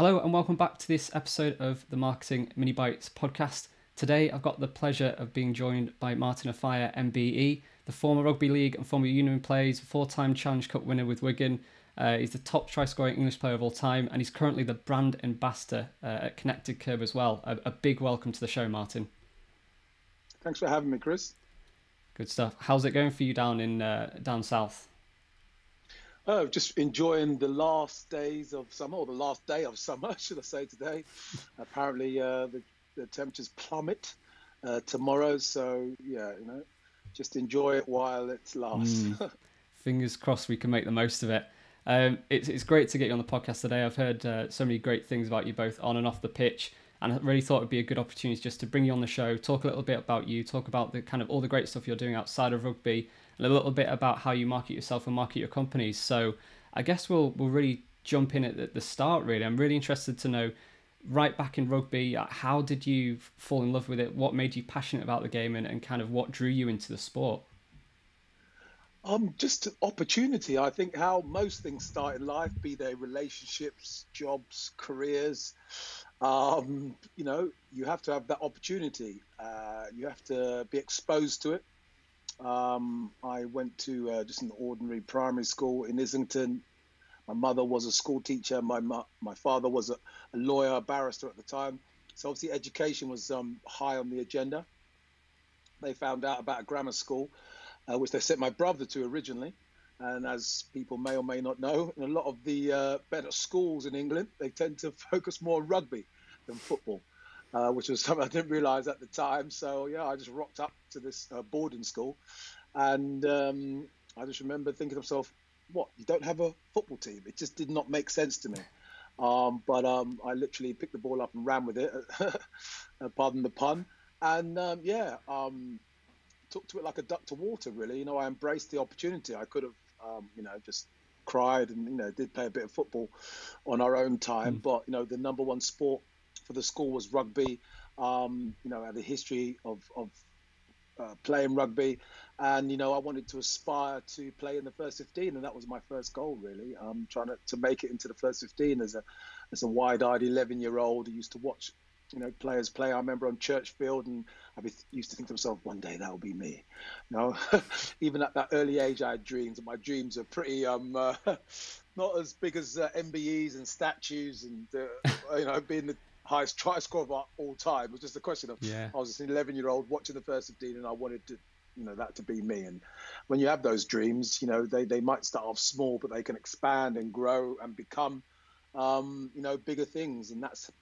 Hello and welcome back to this episode of the Marketing Mini Bites podcast. Today I've got the pleasure of being joined by Martin Offiah, MBE, the former Rugby League and former Union plays, four-time Challenge Cup winner with Wigan. He's the top try-scoring English player of all time, and he's currently the brand ambassador at Connected Kerb as well. A big welcome to the show, Martin. Thanks for having me, Chris. Good stuff. How's it going for you down south? Oh, just enjoying the last days of summer, or the last day of summer, should I say today. Apparently the temperatures plummet tomorrow, so yeah, just enjoy it while it lasts. Fingers crossed we can make the most of it. It's great to get you on the podcast today. I've heard so many great things about you both on and off the pitch, and I really thought it'd be a good opportunity just to bring you on the show, talk a little bit about you, talk about the kind of all the great stuff you're doing outside of rugby, and a little bit about how you market yourself and market your companies. So I guess we'll really jump in at the start, really. I'm really interested to know, right back in rugby, how did you fall in love with it? What made you passionate about the game, and kind of what drew you into the sport? Just opportunity. I think how most things start in life, be they relationships, jobs, careers, you have to have that opportunity. You have to be exposed to it. I went to just an ordinary primary school in Islington. My mother was a school teacher. My father was a lawyer, a barrister at the time. So obviously education was high on the agenda. They found out about a grammar school, which they sent my brother to originally. And as people may or may not know, in a lot of the better schools in England, they tend to focus more on rugby than football, which was something I didn't realise at the time. So yeah, I just rocked up to this boarding school, and I just remember thinking to myself, what, you don't have a football team? It just did not make sense to me. But I literally picked the ball up and ran with it, pardon the pun, and took to it like a duck to water, really. I embraced the opportunity. I could have, just cried and, did play a bit of football on our own time. But, the number one sport for the school was rugby. I had a history of playing rugby, and, I wanted to aspire to play in the first 15, and that was my first goal, really. Trying to make it into the first 15 as a wide-eyed 11-year-old who used to watch players play. I remember on Churchfield, and used to think to myself, one day that will be me. Even at that early age, I had dreams, and my dreams are pretty not as big as MBEs and statues, and being the highest try scorer of all time. It was just a question of, I was just an 11-year-old watching the first 15, and I wanted to, that to be me. And when you have those dreams, they might start off small, but they can expand and grow and become, bigger things. And that's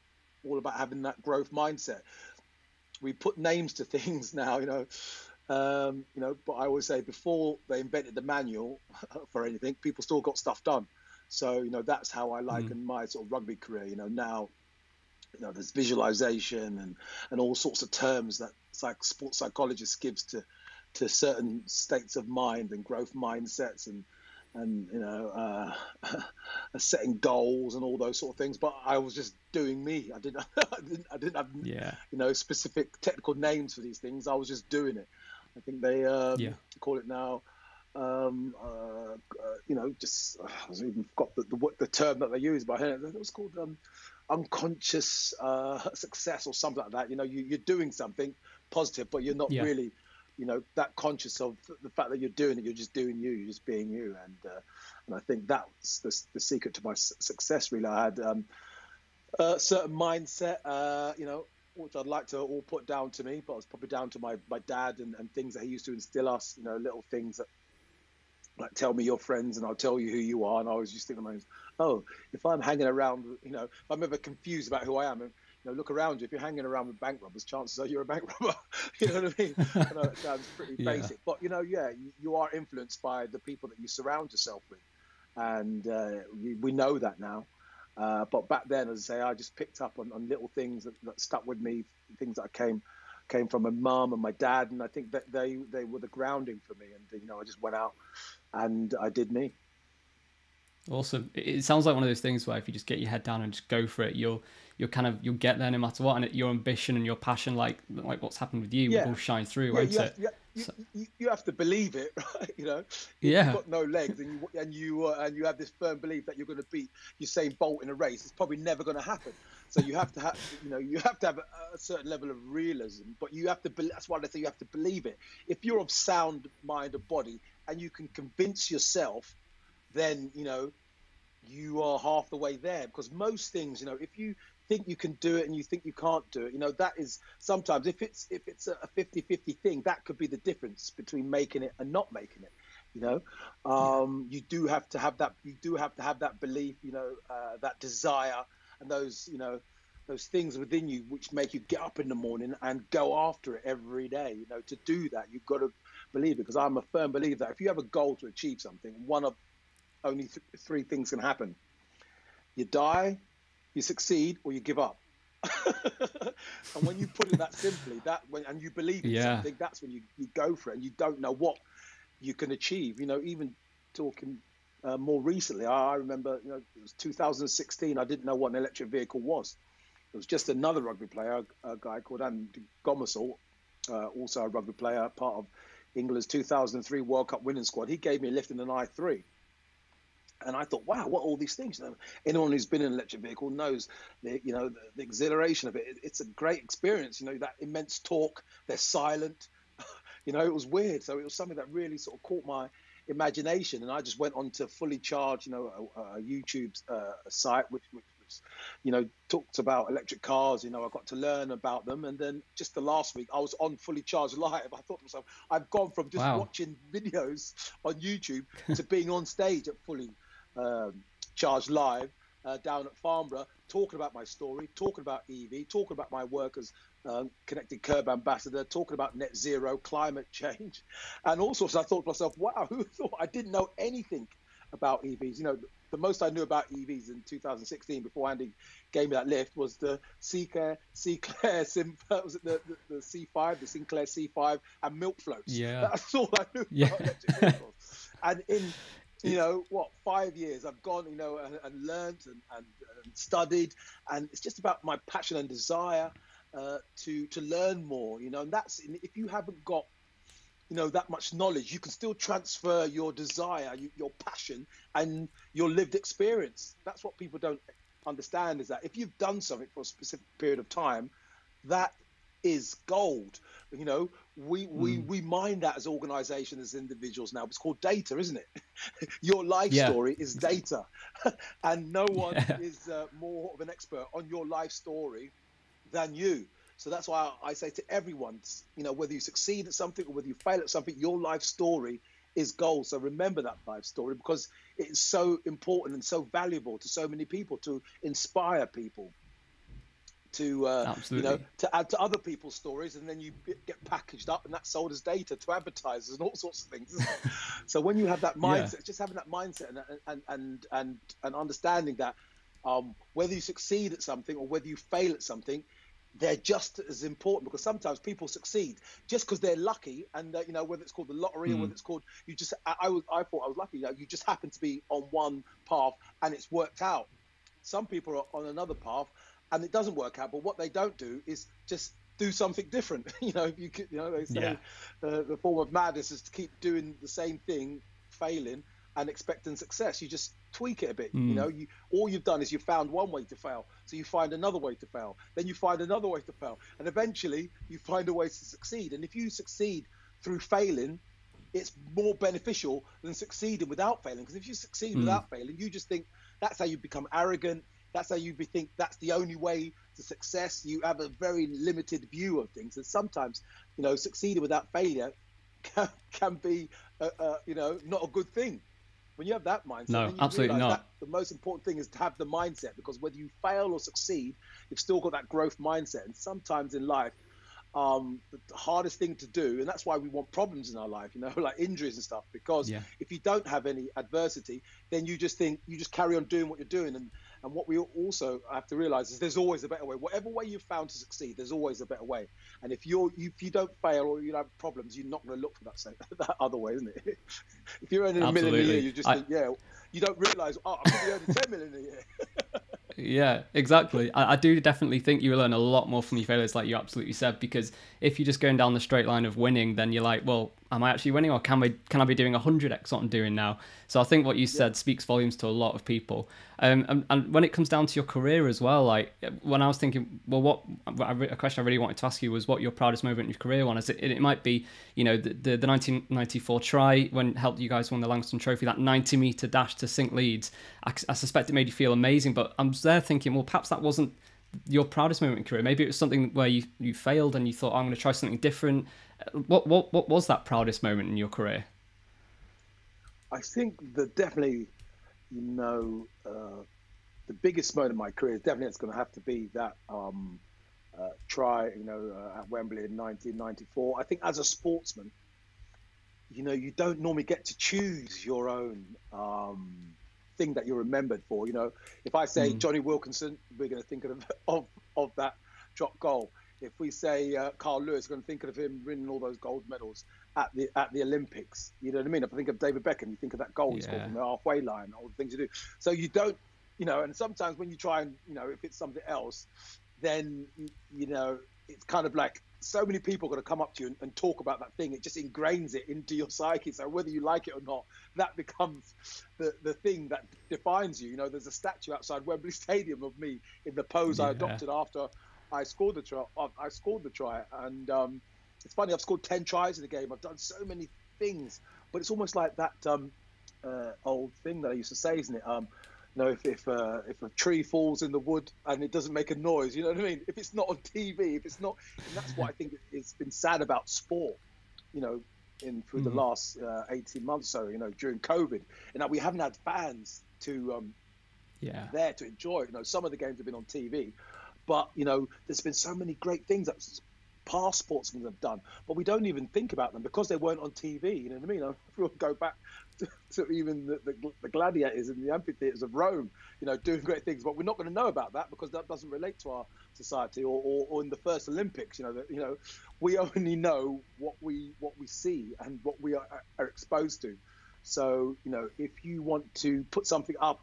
all about having that growth mindset. We put names to things now, but I always say, before they invented the manual for anything, people still got stuff done. So, that's how I liken my sort of rugby career. Now, there's visualization and all sorts of terms that sports psychologists gives to certain states of mind and growth mindsets and setting goals and all those sort of things. But I was just doing me. I didn't have specific technical names for these things. I was just doing it. I think they call it now. Just I even forgot the term that they use, but it was called unconscious success or something like that. You're doing something positive, but you're not really that conscious of the fact that you're doing it. You're just doing you. You're just being you. And I think that's the secret to my success, really. I had a certain mindset, which I'd like to all put down to me, but it was probably down to my dad and things that he used to instill us, little things that, like, tell me your friends and I'll tell you who you are. And I was just thinking to myself, oh, if I'm hanging around, if I'm ever confused about who I am, look around you. If you're hanging around with bank robbers, chances are you're a bank robber. You know what I mean? I know it sounds pretty basic, but you are influenced by the people that you surround yourself with, and we know that now. But back then, as I say, I just picked up on little things that stuck with me, things that came from my mum and my dad, and I think that they were the grounding for me. And I just went out and I did me. Awesome. It sounds like one of those things where if you just get your head down and just go for it, you'll get there no matter what, and your ambition and your passion, like what's happened with you, will shine through, won't it? You have to believe it, right? You know, if you've Yeah. got no legs and you have this firm belief that you're going to beat Usain Bolt in a race, it's probably never going to happen. So you have to have, you know, you have to have a certain level of realism, but you have to. That's why they say you have to believe it. If you're of sound mind or body and you can convince yourself, then you know you are half the way there. Because most things, you know, if you think you can do it and you think you can't do it, you know, that is sometimes if it's a 50-50 thing, that could be the difference between making it and not making it. You know, you do have to have that. You do have to have that belief. You know, that desire and those, you know, those things within you which make you get up in the morning and go after it every day. You know, to do that, you've got to believe it. Because I'm a firm believer that if you have a goal to achieve something, one of only three things can happen: you die, you succeed, or you give up. And when you put it that simply, and you believe in something, that's when you go for it, and you don't know what you can achieve. You know, even talking more recently, I remember, you know, it was 2016. I didn't know what an electric vehicle was. It was just another rugby player, a guy called M-Dewala, also a rugby player, part of England's 2003 World Cup winning squad. He gave me a lift in an i3. And I thought, wow, what are all these things? You know, anyone who's been in an electric vehicle knows the exhilaration of it. It's a great experience. You know, that immense torque. They're silent. You know, it was weird. So it was something that really sort of caught my imagination. And I just went on to Fully Charged, you know, a YouTube site which you know, talked about electric cars. You know, I got to learn about them. And then just the last week, I was on Fully Charged Live. I thought to myself, I've gone from just watching videos on YouTube to being on stage at Fully Charged Live down at Farnborough, talking about my story, talking about EV, talking about my work as Connected Kerb ambassador, talking about net zero, climate change, and all sorts. I thought to myself, wow, who thought? I didn't know anything about EVs. You know, the most I knew about EVs in 2016, before Andy gave me that lift, was the Sinclair was it the C5, the Sinclair C5, and milk floats. Yeah, that's all I knew about electric vehicles. And in you know, 5 years I've gone, you know, and learned and studied, and it's just about my passion and desire to learn more, you know. And that's, if you haven't got, you know, that much knowledge, you can still transfer your desire, your passion, and your lived experience. That's what people don't understand, is that if you've done something for a specific period of time, that is gold. You know, we mine that as organizations, as individuals now. It's called data, isn't it? Your life story is data. And no one is more of an expert on your life story than you. So that's why I say to everyone, you know, whether you succeed at something or whether you fail at something, your life story is gold. So remember that life story, because it's so important and so valuable to so many people, to inspire people, to you know, to add to other people's stories, and then you get packaged up and that's sold as data to advertisers and all sorts of things. So when you have that mindset, just having that mindset and understanding that whether you succeed at something or whether you fail at something, they're just as important. Because sometimes people succeed just because they're lucky, and you know, whether it's called the lottery or whether it's called, you just I thought I was lucky. You know, you just happen to be on one path and it's worked out. Some people are on another path and it doesn't work out, but what they don't do is just do something different. You know, they say the form of madness is to keep doing the same thing, failing, and expecting success. You just tweak it a bit. You know, all you've done is you found one way to fail, so you find another way to fail, then you find another way to fail, and eventually you find a way to succeed. And if you succeed through failing, it's more beneficial than succeeding without failing. Because if you succeed without failing, you just think that's how you become arrogant. That's how you think that's the only way to success. You have a very limited view of things, and sometimes, you know, succeeding without failure can be, you know, not a good thing. When you have that mindset, no, then you absolutely not. That the most important thing is to have the mindset, because whether you fail or succeed, you've still got that growth mindset. And sometimes in life, the hardest thing to do, and that's why we want problems in our life, you know, like injuries and stuff, because if you don't have any adversity, then you just carry on doing what you're doing. And what we also have to realize is there's always a better way. Whatever way you've found to succeed, there's always a better way. And if you don't fail or you have problems, you're not going to look for that other way, isn't it? If you're earning $1 million a year, you just think, you don't realize, I could be earning $10 million a year. Yeah, exactly. I do definitely think you will learn a lot more from your failures, like you absolutely said, because if you're just going down the straight line of winning, then you're like, well, am I actually winning, or can I be doing 100x what I'm doing now? So I think what you said speaks volumes to a lot of people. And when it comes down to your career as well, like when I was thinking, well, a question I really wanted to ask you was what your proudest moment in your career was. It might be, you know, the 1994 try when helped you guys win the Langston Trophy, that 90-meter dash to sink Leeds. I suspect it made you feel amazing, but I'm there thinking, well, perhaps that wasn't your proudest moment in career. Maybe it was something where you failed and you thought, I'm going to try something different. What was that proudest moment in your career? I think that definitely, the biggest moment of my career is definitely it's going to have to be that try, at Wembley in 1994. I think as a sportsman, you don't normally get to choose your own thing that you're remembered for. If I say Johnny Wilkinson, we're going to think of that drop goal. If we say Carl Lewis, we're going to think of him winning all those gold medals at the Olympics. You know what I mean? If I think of David Beckham, you think of that goal he scored from the halfway line, all the things you do. So you don't, and sometimes when you try and, if it's something else, then, it's kind of like so many people are going to come up to you and talk about that thing. It just ingrains it into your psyche. So whether you like it or not, that becomes the thing that defines you. There's a statue outside Wembley Stadium of me in the pose I adopted after I scored the try, and it's funny. I've scored 10 tries in the game. I've done so many things, but it's almost like that old thing that I used to say, isn't it? If a tree falls in the wood and it doesn't make a noise, you know what I mean? If it's not on TV, if it's not, and that's what I think it's been sad about sport, through the last 18 months or so, during COVID, and that we haven't had fans to there to enjoy it. Some of the games have been on TV. But, there's been so many great things that past sportsmen have done, but we don't even think about them because they weren't on TV. You know what I mean? If we go back to even the gladiators in the amphitheaters of Rome, doing great things, but we're not going to know about that because that doesn't relate to our society. Or in the first Olympics, we only know what we see and what we are exposed to. So, if you want to put something up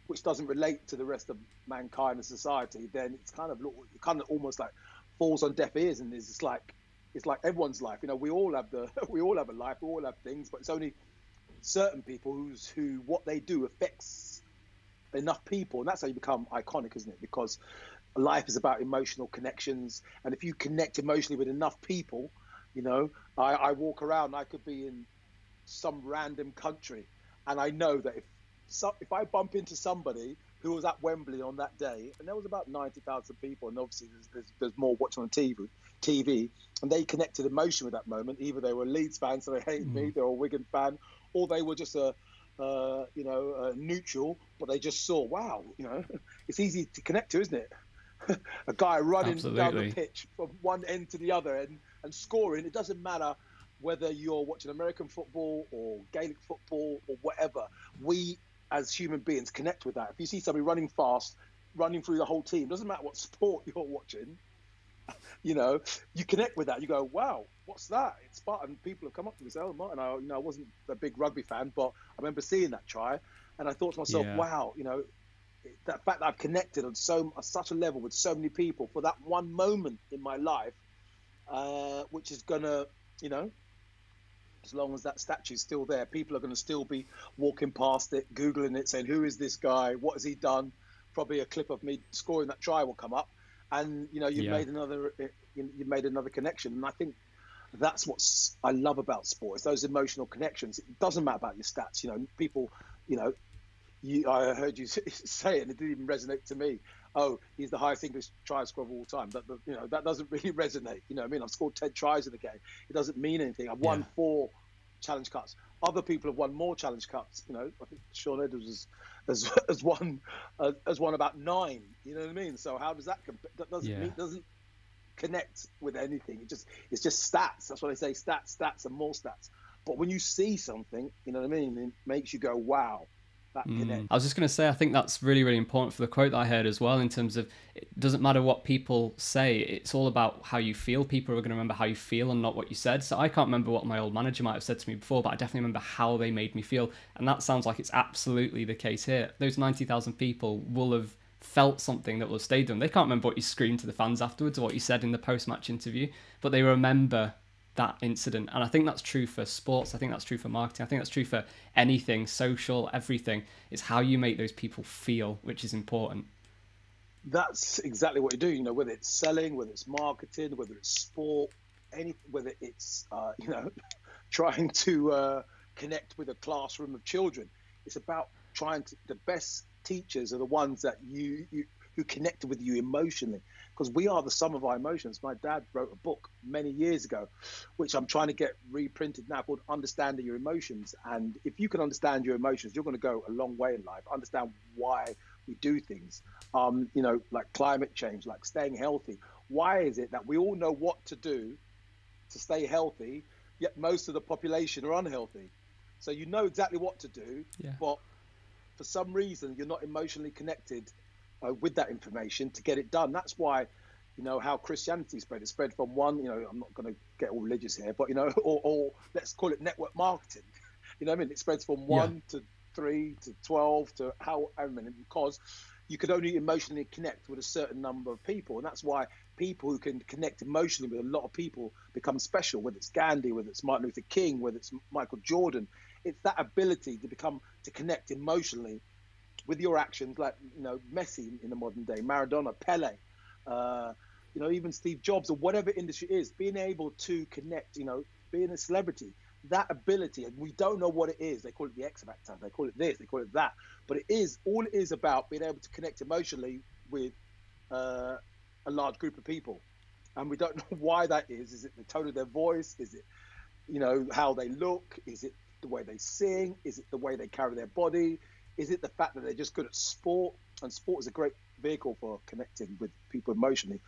which doesn't relate to the rest of mankind and society, then it's kind of almost like falls on deaf ears, and it's like everyone's life. We all have we all have a life, we all have things, but it's only certain people who what they do affects enough people, and that's how you become iconic, isn't it? Because life is about emotional connections, and if you connect emotionally with enough people, I walk around, I could be in some random country, and I know that if I bump into somebody who was at Wembley on that day, and there was about 90,000 people, and obviously there's more watching on TV, and they connected emotion with that moment. Either they were Leeds fans, so they hated me, they were a Wigan fan, or they were just a neutral, but they just saw, wow, it's easy to connect to, isn't it? A guy running down the pitch from one end to the other and scoring. It doesn't matter whether you're watching American football or Gaelic football or whatever. We, as human beings, connect with that. If you see somebody running fast, running through the whole team, doesn't matter what sport you're watching, you connect with that. You go, wow, what's that? It's Spartan. People have come up to me and say, oh, Martin, I wasn't a big rugby fan, but I remember seeing that try, and I thought to myself, wow, that fact that I've connected on such a level with so many people for that one moment in my life, which is gonna, as long as that statue's still there, people are going to still be walking past it, Googling it, saying, who is this guy? What has he done? Probably a clip of me scoring that try will come up, and you've made another connection. And I think that's what I love about sport. It's those emotional connections. It doesn't matter about your stats. People, I heard you say it, and it didn't even resonate to me. Oh, he's the highest English try scorer of all time. That doesn't really resonate. I've scored 10 tries in the game. It doesn't mean anything. I've won 4 Challenge Cups. Other people have won more Challenge Cups. I think Sean Edwards has won about 9. You know what I mean? So how does that compare? That doesn't connect with anything. It's just stats. That's why they say stats, and more stats. But when you see something, you know what I mean, it makes you go, wow. I was just going to say, I think that's really, really important for the quote that I heard as well, in terms of it doesn't matter what people say, it's all about how you feel. People are going to remember how you feel and not what you said. So I can't remember what my old manager might have said to me before, but I definitely remember how they made me feel. And that sounds like it's absolutely the case here. Those 90,000 people will have felt something that will have stayed with them. They can't remember what you screamed to the fans afterwards or what you said in the post-match interview, but they remember that incident. And I think that's true for sports. I think that's true for marketing. I think that's true for anything, social, everything. It's how you make those people feel, which is important. That's exactly what you do. You know, whether it's selling, whether it's marketing, whether it's sport, whether it's trying to connect with a classroom of children. It's about the best teachers are the ones that who connected with you emotionally, because we are the sum of our emotions. My dad wrote a book many years ago, which I'm trying to get reprinted now, called Understanding Your Emotions. And if you can understand your emotions, you're going to go a long way in life. Understand why we do things, like climate change, like staying healthy. Why is it that we all know what to do to stay healthy, yet most of the population are unhealthy? So you know exactly what to do, but for some reason you're not emotionally connected with that information to get it done. That's why, how Christianity spread. It spread from one, I'm not going to get all religious here, but, or let's call it network marketing. You know what I mean? It spreads from 1 to 3 to 12 to however many, because you could only emotionally connect with a certain number of people. And that's why people who can connect emotionally with a lot of people become special, whether it's Gandhi, whether it's Martin Luther King, whether it's Michael Jordan. It's that ability to connect emotionally with your actions, like, Messi in the modern day, Maradona, Pele, even Steve Jobs, or whatever industry is, being able to connect, being a celebrity, that ability. And we don't know what it is. They call it the X factor, they call it this, they call it that, but it is about being able to connect emotionally with a large group of people. And we don't know why that is. Is it the tone of their voice? Is it, how they look? Is it the way they sing? Is it the way they carry their body? Is it the fact that they're just good at sport? And sport is a great vehicle for connecting with people emotionally.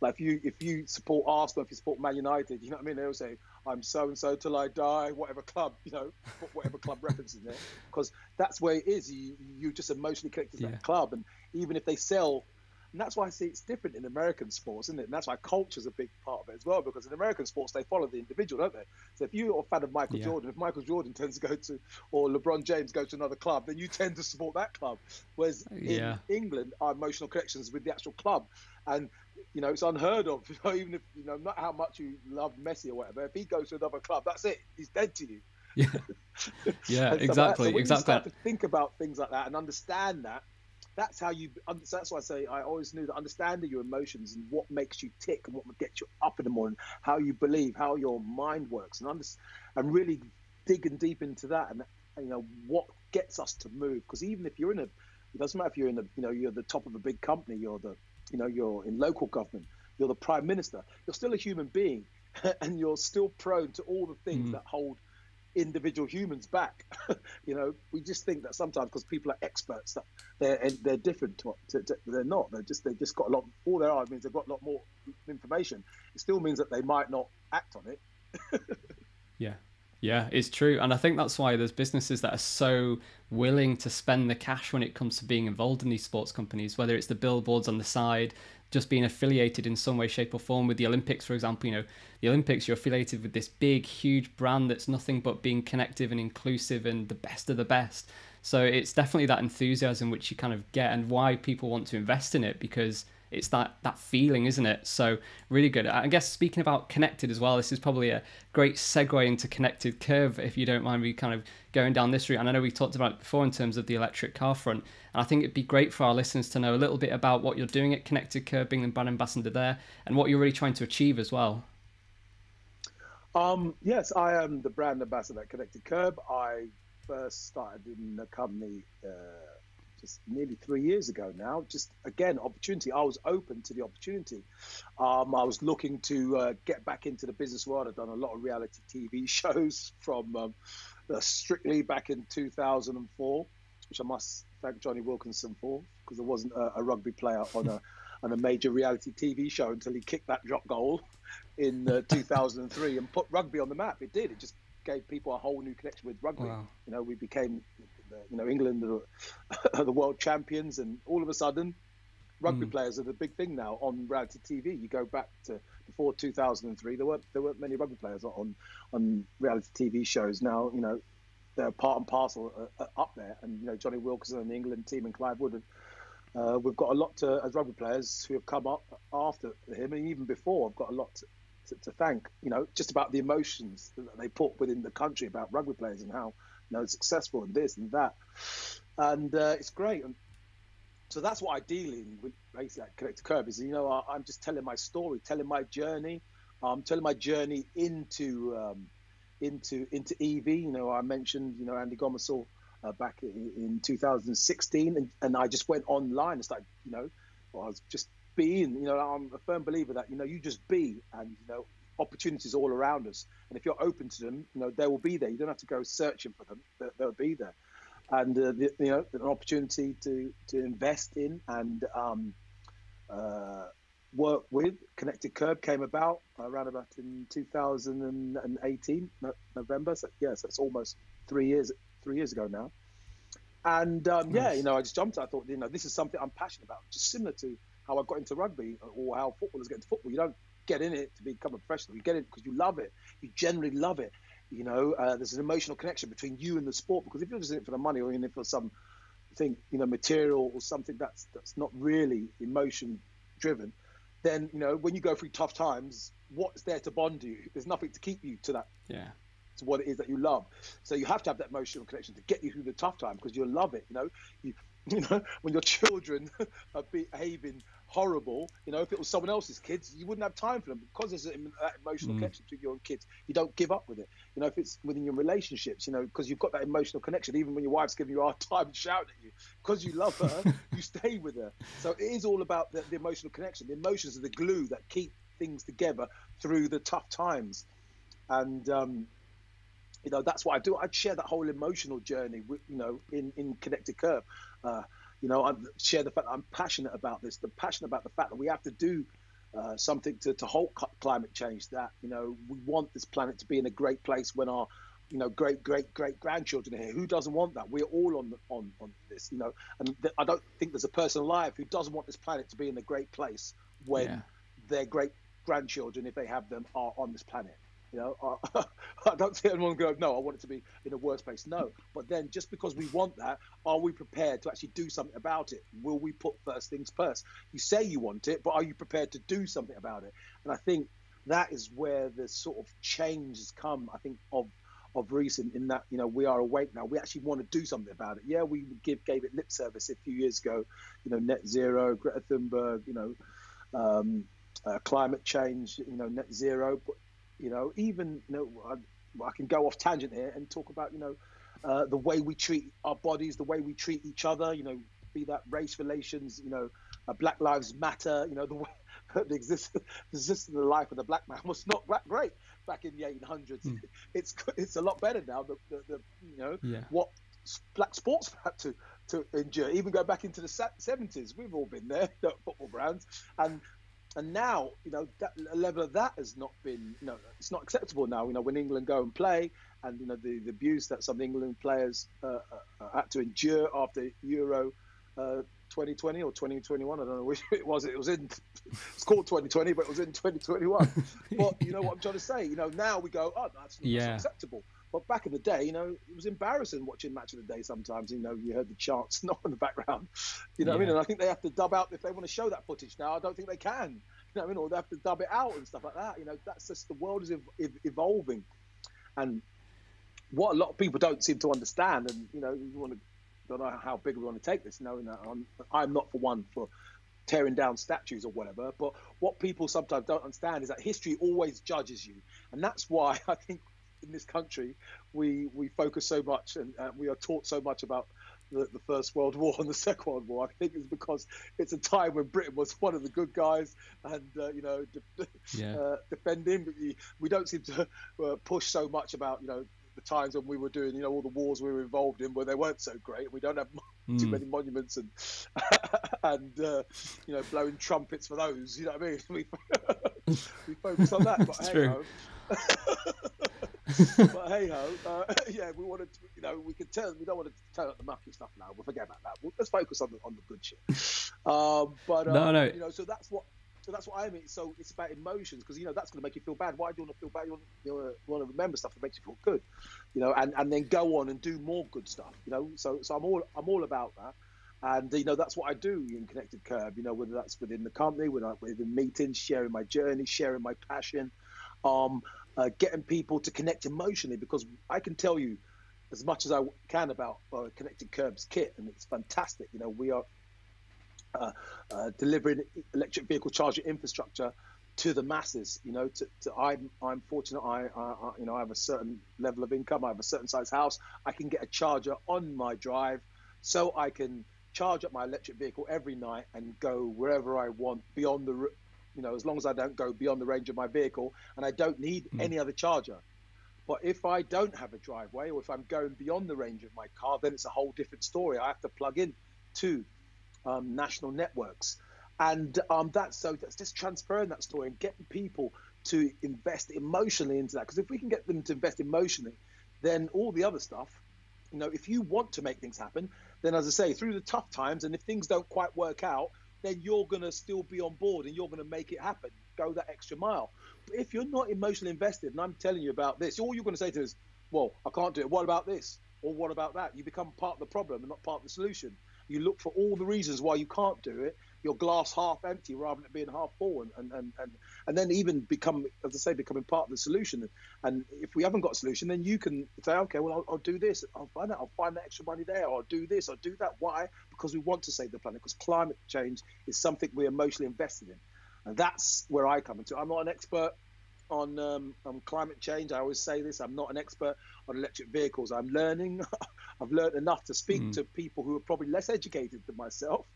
Like if you support Arsenal, if you support Man United, you know what I mean? They all say, I'm so-and-so till I die, whatever club, put whatever club reference in there, because that's where it is. You just emotionally connected to that club. And even if they sell, and that's why I see it's different in American sports, isn't it? And that's why culture is a big part of it as well, because in American sports, they follow the individual, don't they? So if you're a fan of Michael Jordan, if Michael Jordan tends to go to, or LeBron James goes to another club, then you tend to support that club. Whereas in England, our emotional connections with the actual club. And, it's unheard of, even if, not how much you love Messi or whatever, if he goes to another club, that's it. He's dead to you. Yeah, exactly. So when exactly. you start to think about things like that and understand that, that's how that's why I say I always knew that understanding your emotions and what makes you tick and what gets you up in the morning, how you believe, how your mind works, and really digging deep into that, and what gets us to move. Because even if it doesn't matter if you're you're the top of a big company, you're in local government, you're the prime minister, you're still a human being, and you're still prone to all the things that hold individual humans back. We just think that sometimes because people are experts that they're different to they're not. They just got a lot. All there are means they've got a lot more information. It still means that they might not act on it. Yeah, it's true. And I think that's why there's businesses that are so willing to spend the cash when it comes to being involved in these sports companies, whether it's the billboards on the side, just being affiliated in some way, shape or form with the Olympics, for example. The Olympics, you're affiliated with this big, huge brand that's nothing but being connective and inclusive and the best of the best. So it's definitely that enthusiasm which you kind of get, and why people want to invest in it, because it's that feeling, isn't it? So really good. I guess speaking about connected as well, this is probably a great segue into Connected Kerb, if you don't mind me kind of going down this route. And I know we talked about it before in terms of the electric car front, and I think it'd be great for our listeners to know a little bit about what you're doing at Connected Kerb, being the brand ambassador there, and what you're really trying to achieve as well. Yes, I am the brand ambassador at Connected Kerb. I first started in the company just nearly 3 years ago now. Just again, opportunity. I was open to the opportunity. I was looking to get back into the business world. I've done a lot of reality TV shows from Strictly back in 2004, which I must thank Johnny Wilkinson for, because I wasn't a rugby player on a major reality TV show until he kicked that drop goal in 2003 and put rugby on the map. It did. It just gave people a whole new connection with rugby. Wow. We became, England are the world champions, and all of a sudden, rugby players are the big thing now on reality TV. You go back to before 2003, there weren't many rugby players on reality TV shows. Now, they're part and parcel up there, and Johnny Wilkinson and the England team and Clive Wood. We've got a lot as rugby players who have come up after him, and even before, I've got a lot to thank, just about the emotions that they put within the country about rugby players and how, successful and this and that. And it's great. And so that's what I deal in with basically at Connected Kerb is, I'm just telling my story, telling my journey, telling my journey into EV. I mentioned, Andy Gomersall back in 2016, and I just went online and started, I was just being, I'm a firm believer that, you just be, and, opportunities all around us. And if you're open to them, they will be there. You don't have to go searching for them. They'll be there. And, an opportunity to invest in and work with Connected Kerb came about around about in 2018, November. So, so it's almost 3 years ago now. And, nice. I just jumped. I thought, this is something I'm passionate about, just similar to how I got into rugby or how footballers get into football. You don't get in it to become a professional. You get in because you love it. You generally love it. There's an emotional connection between you and the sport, because if you're just in it for the money or in it for something, material or something that's not really emotion driven, then, when you go through tough times, what's there to bond you? There's nothing to keep you to that. Yeah. To what it is that you love. So you have to have that emotional connection to get you through the tough time, because you'll love it. When your children are behaving horrible, if it was someone else's kids, you wouldn't have time for them, because there's that emotional connection between your own kids. You don't give up with it. If it's within your relationships, because you've got that emotional connection, even when your wife's giving you a hard time and shouting at you, because you love her, you stay with her. So it is all about the emotional connection. The emotions are the glue that keep things together through the tough times. And, that's what I do. I'd share that whole emotional journey with, in Connected Kerb. I share the fact that I'm passionate about this, passionate about the fact that we have to do something to halt climate change, that, we want this planet to be in a great place when our, great grandchildren are here. Who doesn't want that? We're all on this, and I don't think there's a person alive who doesn't want this planet to be in a great place when their great grandchildren, if they have them, are on this planet. I don't see anyone go, no, I want it to be in a worse place. No, but then just because we want that, are we prepared to actually do something about it? Will we put first things first? You say you want it, but are you prepared to do something about it? And I think that is where the sort of change has come, I think, of recent, in that, we are awake now. We actually want to do something about it. Yeah, we gave it lip service a few years ago, net zero, Greta Thunberg, climate change, net zero, but even, I can go off tangent here and talk about, the way we treat our bodies, the way we treat each other, be that race relations, Black Lives Matter, the way the existence of the life of the black man was not that great back in the 1800s. It's a lot better now. What black sports had to endure, even go back into the 70s. We've all been there, football grounds, and now, that level of that has not been, it's not acceptable now. When England go and play, and the abuse that some England players had to endure after Euro 2020 or 2021. I don't know which it was. It's called 2020, but it was in 2021. But what I'm trying to say. Now we go, oh, that's not acceptable. But back in the day, it was embarrassing watching Match of the Day sometimes. You heard the chants not in the background. What I mean? And I think they have to dub out, if they want to show that footage now. I don't think they can. Or they have to dub it out and stuff like that. That's just, the world is evolving. And what a lot of people don't seem to understand, and, don't know how big we want to take this. I'm not for tearing down statues or whatever. But what people sometimes don't understand is that history always judges you. And that's why I think, in this country, we focus so much, and we are taught so much about the First World War and the Second World War. I think it's because it's a time when Britain was one of the good guys, and defending. But we don't seem to push so much about the times when we were doing all the wars we were involved in, where they weren't so great. We don't have too many monuments and blowing trumpets for those. You know what I mean? We focus on that. But it's hey, true. But hey ho, we want to, we can tell. We don't want to turn up the mucky stuff now. We'll forget about that. Let's focus on the good shit. No. So that's what I mean. So it's about emotions, because that's going to make you feel bad. Why do you want to feel bad? You want to remember stuff that makes you feel good, and then go on and do more good stuff. So I'm all about that. And that's what I do in Connected Kerb. Whether that's within the company, within meetings, sharing my journey, sharing my passion. getting people to connect emotionally, because I can tell you as much as I can about Connected Kerb's kit, and it's fantastic. You know, we are delivering electric vehicle charging infrastructure to the masses. You know, I'm fortunate. I you know, I have a certain level of income. I have a certain size house. I can get a charger on my drive, so I can charge up my electric vehicle every night and go wherever I want beyond the, you know, as long as I don't go beyond the range of my vehicle, and I don't need any other charger. But if I don't have a driveway, or if I'm going beyond the range of my car, then it's a whole different story. I have to plug in to national networks. And that's just transferring that story and getting people to invest emotionally into that. Because if we can get them to invest emotionally, then all the other stuff, you know, if you want to make things happen, then, as I say, through the tough times, and if things don't quite work out, then you're going to still be on board and you're going to make it happen, go that extra mile. But if you're not emotionally invested, and I'm telling you about this, all you're going to say to us is, well, I can't do it. What about this? Or what about that? You become part of the problem and not part of the solution. You look for all the reasons why you can't do it. Your glass half empty rather than it being half full, and then even become, as I say, becoming part of the solution. And if we haven't got a solution, then you can say, okay, well, I'll do this. I'll find that extra money there. Or I'll do this. I'll do that. Why? Because we want to save the planet. Because climate change is something we're emotionally invested in, and that's where I come into. I'm not an expert on climate change. I always say this. I'm not an expert on electric vehicles. I'm learning. I've learned enough to speak to people who are probably less educated than myself,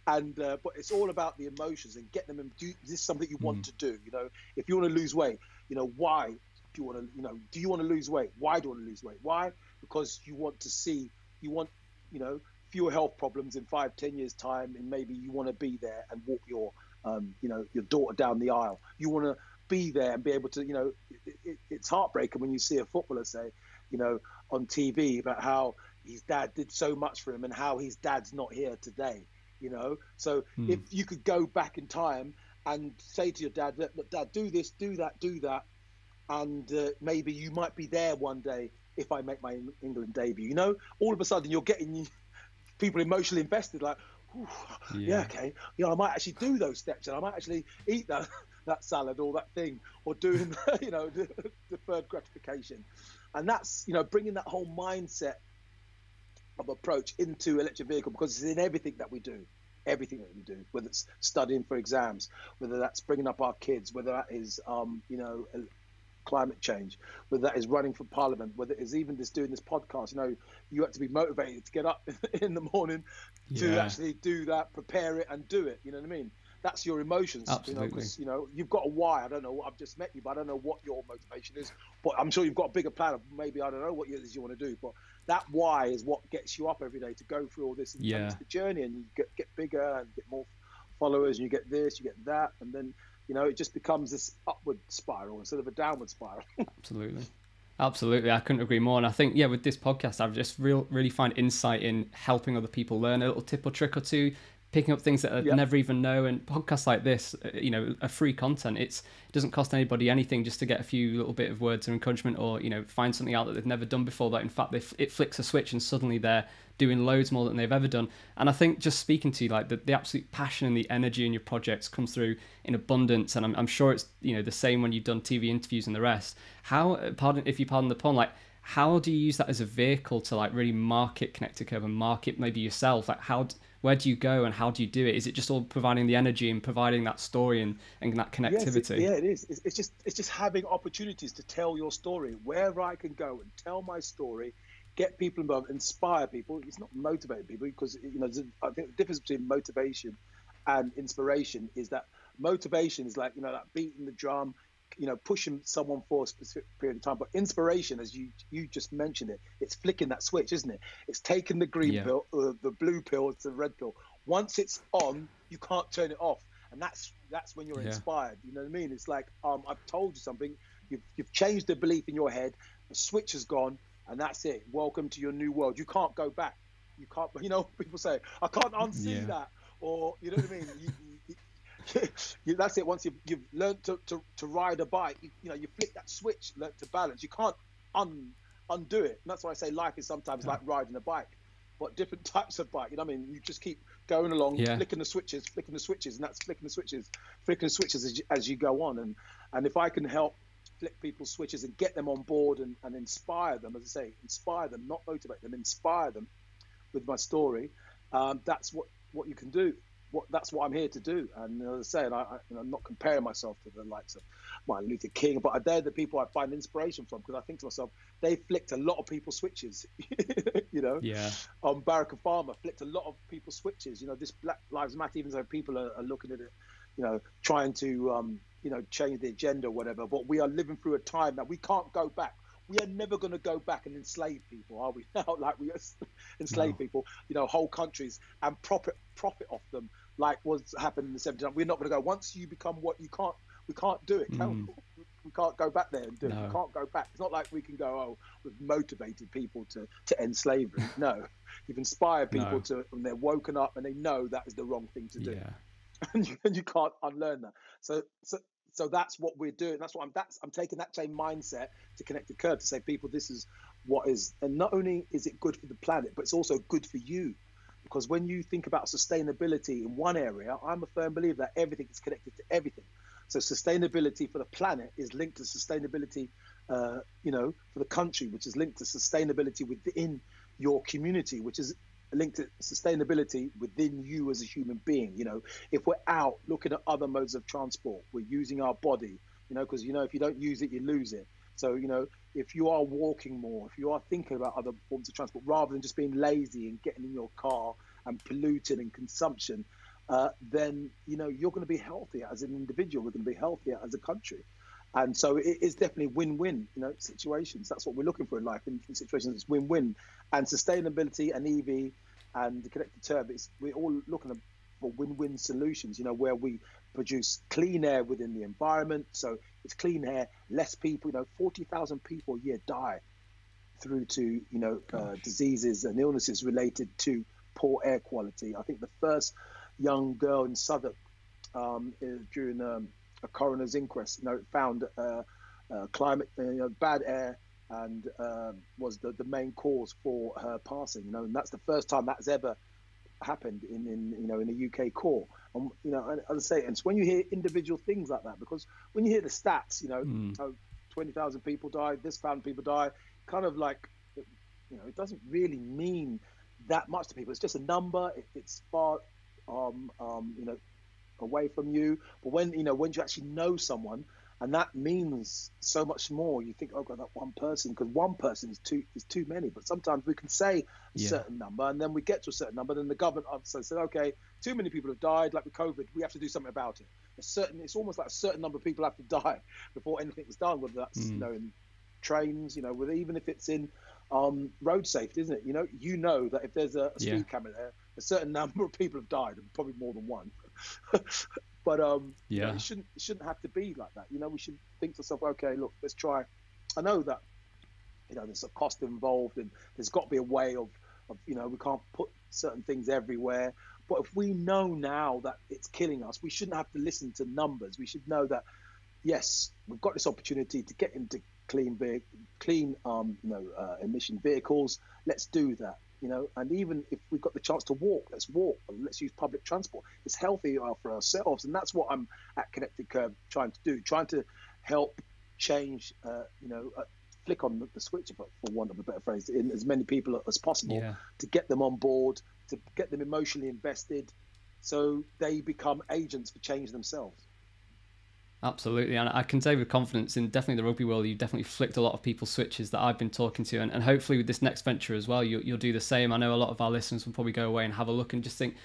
and but it's all about the emotions and getting them. Do this is something you want to do? You know, if you want to lose weight, you know, why do you want to? You know, do you want to lose weight? Why do you want to lose weight? Why? Because you want to see. You want, you know, fewer health problems in 5-10 years time, and maybe you want to be there and walk your, you know, your daughter down the aisle. You want to be there and be able to, you know, it's heartbreaking when you see a footballer say, you know, on TV about how his dad did so much for him and how his dad's not here today, you know. So if you could go back in time and say to your dad, look, Dad, do this, do that, and maybe you might be there one day if I make my England debut, you know, all of a sudden you're getting people emotionally invested, like, yeah, okay, you know, I might actually do those steps, and I might actually eat that salad or that thing, or doing, you know, deferred gratification. And that's, you know, bringing that whole mindset of approach into electric vehicle, because it's in everything that we do, whether it's studying for exams, whether that's bringing up our kids, whether that is, you know, climate change, whether that is running for parliament, whether it is even just doing this podcast. You know, you have to be motivated to get up in the morning to actually do that, prepare it and do it. You know what I mean? That's your emotions. Absolutely. You know, because, you know, you've got a why. I don't know. I've just met you, but I don't know what your motivation is. But I'm sure you've got a bigger plan of maybe, I don't know what it is you want to do. But that why is what gets you up every day to go through all this. And it's the journey, and you get bigger and get more followers, and you get this, you get that, and then, you know, it just becomes this upward spiral instead of a downward spiral. Absolutely, I couldn't agree more. And I think, yeah, with this podcast, I've just really find insight in helping other people learn a little tip or trick or two, picking up things that I never even know. And podcasts like this, you know, are free content. It doesn't cost anybody anything just to get a few little bit of words of encouragement, or, you know, find something out that they've never done before, that in fact it flicks a switch and suddenly they're doing loads more than they've ever done. And I think just speaking to you, like the absolute passion and the energy in your projects comes through in abundance. And I'm sure it's, you know, the same when you've done TV interviews and the rest. How, if you pardon the pun, like, how do you use that as a vehicle to like really market Connected Kerb and market maybe yourself? Like, where do you go and how do you do it? Is it just all providing the energy and providing that story and that connectivity? Yes, it is. It's just having opportunities to tell your story, wherever I can go and tell my story, get people involved, inspire people. It's not motivate people, because, you know, I think the difference between motivation and inspiration is that motivation is like, you know, that beating the drum, you know, pushing someone for a specific period of time. But inspiration, as you just mentioned it, it's flicking that switch, isn't it? It's taking the green pill, the blue pill to the red pill. Once it's on, you can't turn it off, and that's when you're inspired. You know what I mean? It's like, I've told you something, you've changed the belief in your head, the switch has gone, and that's it. Welcome to your new world. You can't go back. You can't. You know, people say, I can't unsee that, or, you know what I mean? That's it. Once you've learned to ride a bike, you know, you flick that switch, learn to balance. You can't undo it. And that's why I say life is sometimes like riding a bike. but different types of bike. You know what I mean? You just keep going along, Yeah. flicking the switches, and that's flicking the switches as you go on. And if I can help flick people's switches and get them on board and inspire them, as I say, inspire them, not motivate them, inspire them with my story, that's what you can do. That's what I'm here to do. And as I say, I'm not comparing myself to the likes of Martin Luther King, but they're the people I find inspiration from, because I think to myself, they flicked a lot of people's switches. You know, Yeah. Barack Obama flicked a lot of people's switches. You know, this Black Lives Matter, even though people are looking at it, you know, trying to change the agenda or whatever, but we are living through a time that we can't go back. We are never going to go back and enslave people, are we? Now, like we enslave people, you know, whole countries, and profit off them, like what's happened in the 70s. We're not going to go. Once you become what you can't, we can't do it. We can't go back there and do it. We can't go back. It's not like we can go, oh, we've motivated people to end slavery. No, you've inspired people to, and they're woken up and they know that is the wrong thing to do. And you can't unlearn that. So that's what we're doing. I'm taking that same mindset to Connected Kerb, to say, people, this is what is, and not only is it good for the planet, but it's also good for you. Because when you think about sustainability in one area, I'm a firm believer that everything is connected to everything. So sustainability for the planet is linked to sustainability, for the country, which is linked to sustainability within your community, which is linked to sustainability within you as a human being. You know, if we're out looking at other modes of transport, we're using our body, you know, because, you know, if you don't use it, you lose it. So, you know, if you are walking more, if you are thinking about other forms of transport, rather than just being lazy and getting in your car and polluting and consumption, then, you know, you're going to be healthier as an individual. We're going to be healthier as a country. And so it is definitely win-win, you know, situations. That's what we're looking for in life. In situations, it's win-win. And sustainability and EV and the Connected Kerb, we're all looking for win-win solutions, you know, where we produce clean air within the environment. So it's clean air, less people, you know, 40,000 people a year die through to, you know, diseases and illnesses related to poor air quality. I think the first young girl in Southwark during a coroner's inquest, you know, found climate, bad air, and was the main cause for her passing. You know, and that's the first time that's ever happened in a UK court. And, you know, and as I say, and it's when you hear individual things like that, because when you hear the stats, you know, 20,000 people died, this 1,000 people died, kind of like, you know, it doesn't really mean that much to people. It's just a number. It's far, away from you. But when you actually know someone, and that means so much more, you think, oh God, that one person, because one person is too many. But sometimes we can say a certain number, and then we get to a certain number, then the government says, okay, too many people have died, like with COVID, we have to do something about it. It's almost like a certain number of people have to die before anything is done, whether that's in trains, even if it's in road safety, isn't it? You know that if there's a speed camera there, a certain number of people have died, and probably more than one. But it shouldn't have to be like that. We should think to ourselves, okay, look, let's try. I know that there's a cost involved, and there's got to be a way of we can't put certain things everywhere. But if we know now that it's killing us, we shouldn't have to listen to numbers. We should know that, yes, we've got this opportunity to get into clean emission vehicles. Let's do that. And even if we've got the chance to walk, let's walk. Let's use public transport. It's healthier for ourselves, and that's what I'm at Connected Kerb trying to do, trying to help change, flick on the switch, for want of a better phrase, in as many people as possible, to get them on board, to get them emotionally invested, so they become agents for change themselves. Absolutely, and I can say with confidence, in definitely the rugby world, you've definitely flicked a lot of people's switches that I've been talking to, and hopefully with this next venture as well, you'll do the same. I know a lot of our listeners will probably go away and have a look and just think,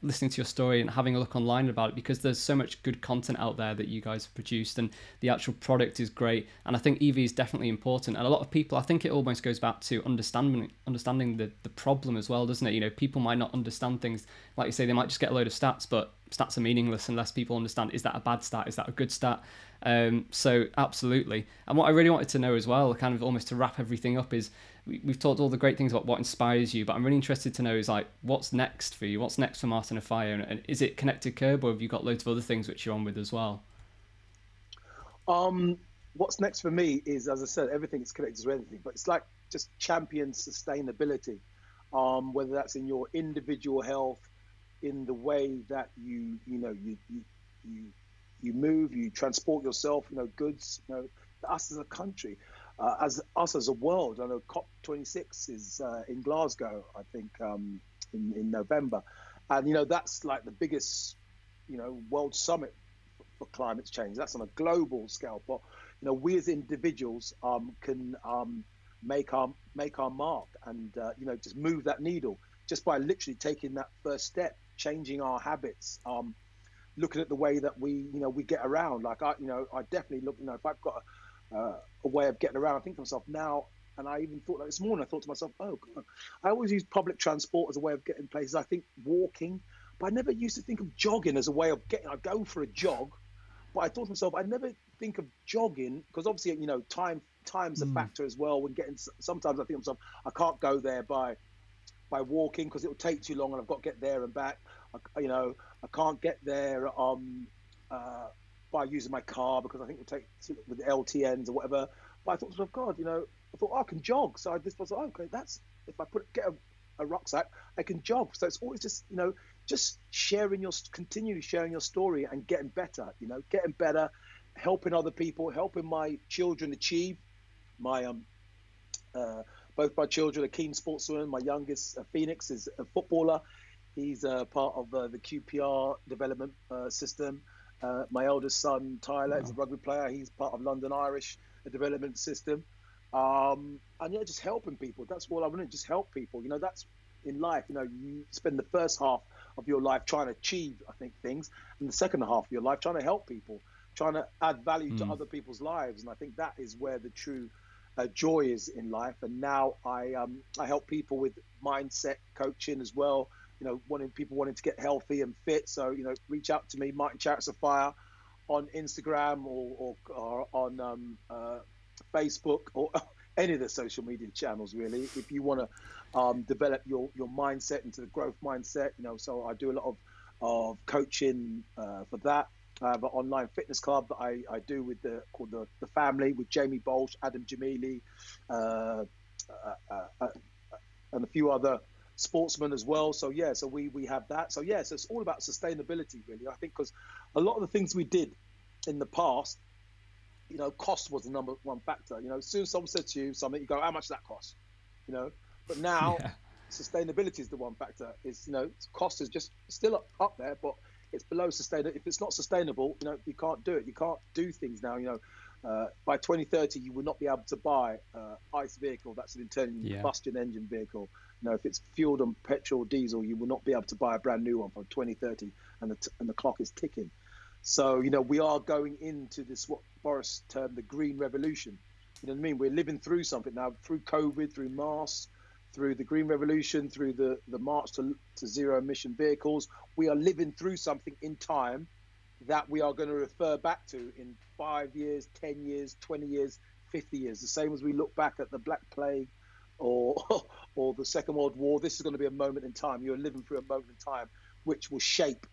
listening to your story and having a look online about it, because there's so much good content out there that you guys have produced, and the actual product is great. And I think EV is definitely important, and a lot of people, I think it almost goes back to understanding the problem as well, doesn't it? People might not understand things, like you say, they might just get a load of stats, but stats are meaningless unless people understand, is that a bad stat, is that a good stat? So absolutely. And what I really wanted to know as well, kind of almost to wrap everything up, is we've talked all the great things about what inspires you, but I'm really interested to know is like, what's next for you? What's next for Martin Offiah? And is it Connected Kerb, or have you got loads of other things which you're on with as well? What's next for me is, as I said, everything is connected to everything, but it's like just champion sustainability. whether that's in your individual health, in the way that you move, you transport yourself, goods, us as a country, as us as a world. I know COP26 is in Glasgow, I think, in November, and that's like the biggest world summit for climate change. That's on a global scale, but we as individuals can make our mark, and just move that needle just by literally taking that first step, changing our habits, looking at the way that we get around. Like I definitely look, if I've got a way of getting around, I think to myself now, and I even thought like this morning, I thought to myself, oh God, I always use public transport as a way of getting places. I think walking, but I never used to think of jogging as a way of getting. I go for a jog, but I thought to myself, I never think of jogging, because obviously time's a factor as well. When getting, sometimes I think to myself, I can't go there by walking because it will take too long, and I've got to get there and back. I can't get there by using my car, because I think it will take with the LTNs or whatever. But I thought to myself, God, I thought, I can jog. So I just was like, okay, that's, if I get a rucksack, I can jog. So it's always just just continually sharing your story and getting better. Getting better, helping other people, helping my children achieve. My both my children are keen sportsmen. My youngest, Phoenix, is a footballer. He's part of the QPR development system. My eldest son, Tyler, is a rugby player. He's part of London Irish development system. And yeah, just helping people. That's all I want to just help people. That's in life. You spend the first half of your life trying to achieve, I think, things, and the second half of your life trying to help people, trying to add value to other people's lives. And I think that is where the true joy is in life. And now I help people with mindset coaching as well. People wanting to get healthy and fit. So reach out to me, Martin Chariots of Fire, on Instagram or on Facebook or any of the social media channels, really. If you want to develop your mindset into the growth mindset, so I do a lot of coaching for that. I have an online fitness club that I do called the Family, with Jamie Bolsh, Adam Jamili, and a few other sportsmen as well. So yeah, so we have that. So yeah, so it's all about sustainability, really. I think because a lot of the things we did in the past, cost was the number one factor. As soon as someone said to you something, you go, how much does that cost? But now sustainability is the one factor. Is cost is just still up there, but it's below sustainable. If it's not sustainable, you can't do it. You can't do things now. By 2030, you will not be able to buy ICE vehicle. That's an internal combustion engine vehicle. If it's fueled on petrol, diesel, you will not be able to buy a brand new one from 2030, and the clock is ticking. So we are going into this, what Boris termed the green revolution. You know what I mean? We're living through something now, through COVID, through masks, through the green revolution, through the march to zero emission vehicles. We are living through something in time that we are going to refer back to in 5 years, 10 years, 20 years, 50 years. The same as we look back at the Black Plague or the Second World War. This is going to be a moment in time. You're living through a moment in time which will shape,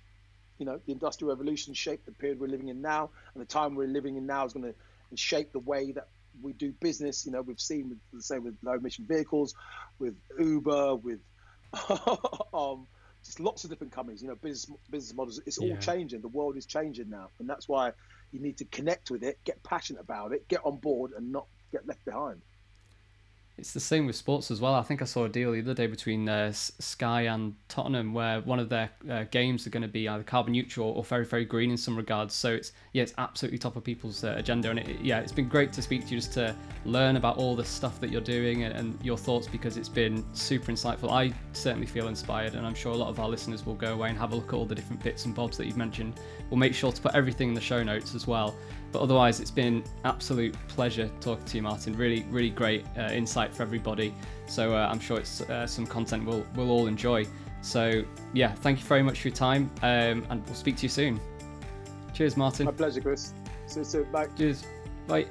the Industrial Revolution shaped the period we're living in now, and the time we're living in now is going to shape the way that we do business. We've seen with low emission vehicles, with Uber, with just lots of different companies, business models. It's all changing. The world is changing now, and that's why you need to connect with it, get passionate about it, get on board, and not get left behind. It's the same with sports as well. I think I saw a deal the other day between Sky and Tottenham, where one of their games are going to be either carbon neutral or very, very green in some regards. So it's absolutely top of people's agenda. And it's been great to speak to you, just to learn about all the stuff that you're doing and your thoughts, because it's been super insightful. I certainly feel inspired, and I'm sure a lot of our listeners will go away and have a look at all the different bits and bobs that you've mentioned. We'll make sure to put everything in the show notes as well. But otherwise, it's been absolute pleasure talking to you, Martin. Really, really great insight for everybody. So I'm sure it's some content we'll all enjoy. So yeah, thank you very much for your time, and we'll speak to you soon. Cheers, Martin. My pleasure, Chris. See you soon. Bye. Cheers. Bye.